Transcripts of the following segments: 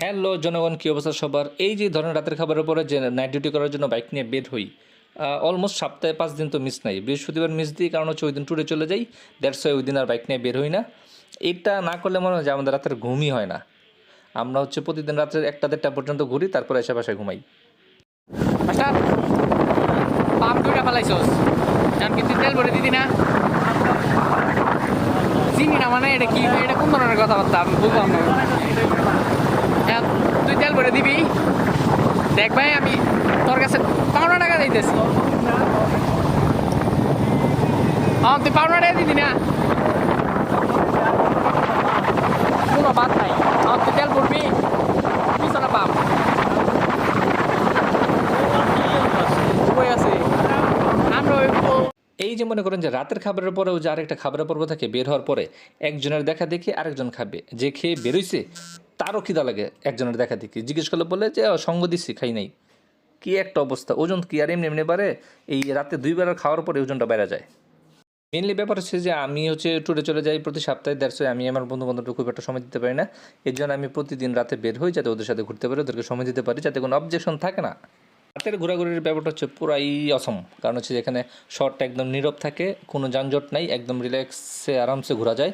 Hello জনগণ, কী অবস্থা সবার? এই যে ধরেন রাতের খাবারের পরে যে নাইট ডিউটি করার জন্য বাইক নিয়ে বের হই, অলমোস্ট সপ্তাহে 5 দিন তো মিস নাই। বৃহস্পতিবার মিস দিই, কারণ হচ্ছে ওই দিন ট্যুরে চলে যাই। দ্যাটস ওয়াই ওই দিন আর বাইক নিয়ে বের হই না। এটা না করলে মনে হয় যে আমাদের রাতের ঘুমই হয় না। আমরা হচ্ছে প্রতিদিন রাত্রে 1টা 1:30 পর্যন্ত ঘুরি, তারপরে এসে বাসায় ঘুমাই। মাস্টার পাম্প দুইটা ফালাইছস, কারণ কিন্তু তেল ভরে দিদি না। চিনি না মানে এটা কি, এটা কোন ধরনের কথাবার্তা আমি বুঝলাম না। হ্যাঁ, তুই তেল ভরে দিবি, দেখ ভাই আমি তোর কাছে 5 টাকা দিতেছি। হ্যাঁ, তুই 5 টাকা দিদি না, কোনো বাদ নাই। হ্যাঁ, তুই তেল ভরবি, পিছনে পাম্প আছে। আমরা এই যে মনে করেন যে রাতের খাবারের পরেও যে আরেকটা খাবারের পর্ব থাকে, বের হওয়ার পরে একজনের দেখা দেখি আরেকজন খাবে। যে খেয়ে বেরোইছে তারও খিদা লাগে, একজনের দেখা দেখি জিজ্ঞেস করলে বলে যে সঙ্গ দিচ্ছি, খাই নাই। কি একটা অবস্থা! ওজন কি আর এমনি এমনি বাড়ে? এই রাতে 2 বেলা খাওয়ার পরে ওজনটা বেড়ে যায়। মেনলি ব্যাপার হচ্ছে যে আমি হচ্ছে ট্যুরে চলে যাই প্রতি সপ্তাহে। দ্যাটস ওয়াই আমি আমার বন্ধু বান্ধবকে খুব একটা সময় দিতে পারি না। এর জন্য আমি প্রতিদিন রাতে বের হই, যাতে ওদের সাথে ঘুরতে পারি, ওদেরকে সময় দিতে পারি, যাতে কোনো অবজেকশন থাকে না। রাতের ঘোরাঘুরির ব্যাপারটা হচ্ছে পুরাই অসম, কারণ হচ্ছে যেখানে শহরটা একদম নীরব থাকে, কোনো যানজট নাই, একদম রিল্যাক্সে আরামসে ঘোরা যায়।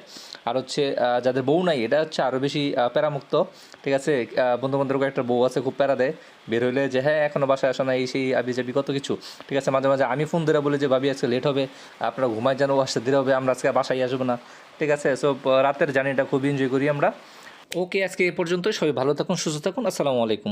আর হচ্ছে যাদের বউ নাই, এটা হচ্ছে আরও বেশি প্যারামুক্ত। ঠিক আছে, বন্ধু বান্ধবের একটা বউ আছে, খুব প্যারা দেয় বের হইলে, যে হ্যাঁ এখনও বাসায় আসা নাই, সেই আবি যাবি কত কিছু। ঠিক আছে, মাঝে মাঝে আমি ফোন ধরে বলি যে ভাবি আজকে লেট হবে, আপনারা ঘুমায় যেন, আসতে দেরি হবে, আমরা আজকে বাসায় আসবো না। ঠিক আছে, সো রাতের জার্নিটা খুব এনজয় করি আমরা। ওকে, আজকে এ পর্যন্ত। সবাই ভালো থাকুন, সুস্থ থাকুন, আসসালামু আলাইকুম।